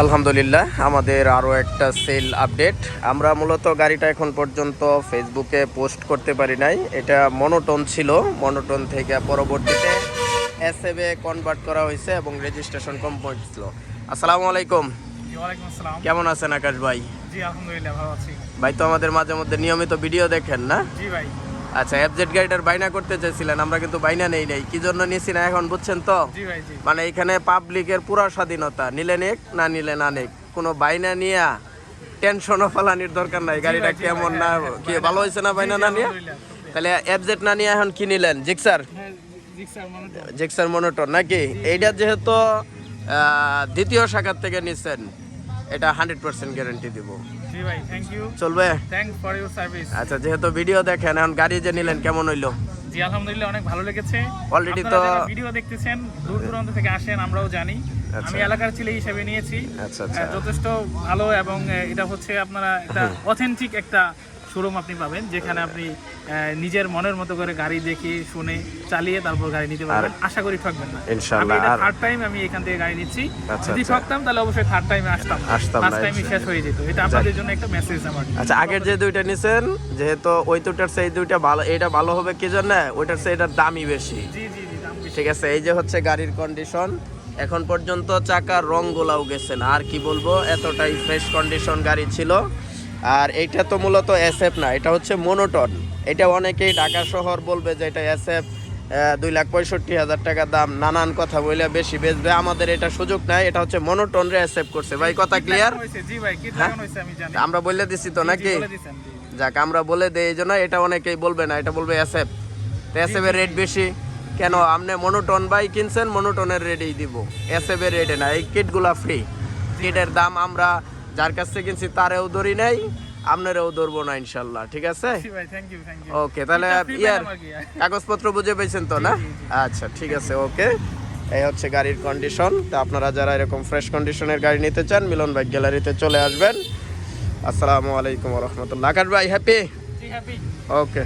আলহামদুলিল্লাহ, আমাদের আরও একটা সেল আপডেট। আমরা মূলত গাড়িটা এখন পর্যন্ত ফেসবুকে পোস্ট করতে পারি নাই। এটা মনোটন ছিল, মনোটন থেকে পরবর্তীতে এসএবে কনভার্ট করা হয়েছে এবং রেজিস্ট্রেশন কমপ্লিট ছিল। আসসালামু আলাইকুম। ওয়ালাইকুম আসসালাম। কেমন আছেন আকাশ ভাই? জি আলহামদুলিল্লাহ ভালো আছি। ভাই তো আমাদের মাঝে মধ্যে নিয়মিত ভিডিও দেখেন না? জি ভাই। আচ্ছা, এফজেড গাড়িটার বাইনা করতে চাইছিলেন, আমরা কিন্তু বাইনা নেই নাই। কি জন্য নিয়েছি না এখন বুঝছেন তো? জি ভাই জি। মানে এখানে পাবলিকের পুরো স্বাধীনতা, নিলে নেক না নিলে না নেক, কোনো বাইনা নিয়ে টেনশনও ফেলানির দরকার নাই। গাড়িটা কেমন না কি ভালো হয়েছে না বাইনা না নিয়ে? তাহলে এফজেড না নিয়ে এখন কি নিলেন? জিক্সার, জিক্সার মনোটন নাকি? এইটা যেহেতু দ্বিতীয় শাখার থেকে নিচ্ছেন, এটা 100% গ্যারান্টি দিব। জি ভাই, থ্যাংক ইউ। চলবে? Thanks for your service. আচ্ছা, যেহেতু ভিডিও দেখেন, এখন গাড়ি যে নিলেন কেমন হইলো? জি আলহামদুলিল্লাহ অনেক ভালো লেগেছে। অলরেডি আপনারা তো যারা ভিডিও দেখতেছেন দূর দূরান্ত থেকে আসেন, আমরাও জানি। আমি এলাকার ছেলে হিসেবে নিয়েছি। আচ্ছা আচ্ছা, যথেষ্ট ভালো এবং এটা হচ্ছে আপনারা একটা অথেন্টিক একটা শোরুম আপনি পাবেন, যেখানে আপনি নিজের মনের মতো করে গাড়ি দেখে শুনে চালিয়ে তারপর গাড়ি নিতে পারবেন। আশা করি ঠকবেন না ইনশাআল্লাহ। আমি থার্ড টাইম আমি এখান থেকে গাড়ি নিচ্ছি। আচ্ছা, যদি ঠকতাম তাহলে অবশ্যই থার্ড টাইমে আসতাম না, ফার্স্ট টাইমে শেষ হয়ে যেত। এটা আপনাদের জন্য একটা মেসেজ আমার। আচ্ছা, আগের যে দুইটা নিছেন, যেহেতু ওই দুটার চেয়ে এই দুইটা ভালো, এটা ভালো হবে কি জন্য? ওইটার চেয়ে এটার দামই বেশি। জি জি জি, দাম বেশি। ঠিক আছে, এই যে হচ্ছে গাড়ির কন্ডিশন, এখন পর্যন্ত চাকার রংগুলাও গেছে না। আর কি বলবো, এতটাই ফ্রেশ কন্ডিশন গাড়ি ছিল। আর এইটা তো মূলত এসএফ না, এটা হচ্ছে মনোটন। এটা অনেকেই ঢাকা শহর বলবে যে এটা এসএফ, 2,65,000 টাকা দাম, নানান কথা বলে বেশি বেচবে। আমাদের এটা সুযোগ নাই, এটা হচ্ছে মনোটন রে এসএফ করছে। ভাই কথা ক্লিয়ার? জি ভাই, কি লাগানো হয়েছে আমি জানি। আমরা বলে দিছি তো নাকি? যাক, আমরা বলে দেই, এই জন্য এটা অনেকেই বলবে না, এটা বলবে এসএফ। তো এসএফ এর রেট বেশি কেন? আপনি মনোটন বাই কিনছেন, মনোটনের রেটেই দিব, এসএফ এর রেটে না। এই কিটগুলা ফ্রি, কিটের দাম আমরা যার কাছ থেকে কিনছি তারেও ধরি নাই, আপনারাও ধরবো না ইনশাল্লাহ। ঠিক আছে, ওকে। তাহলে ইয়ার কাগজপত্র বুঝে পেয়েছেন তো না? আচ্ছা ঠিক আছে, ওকে। এই হচ্ছে গাড়ির কন্ডিশন। তো আপনারা যারা এরকম ফ্রেশ কন্ডিশনের গাড়ি নিতে চান, মিলন বাইক গ্যালারিতে চলে আসবেন। আসসালামু আলাইকুম ওয়া রাহমাতুল্লাহ। আকাশ ভাই হ্যাপি? হ্যাপি। ওকে।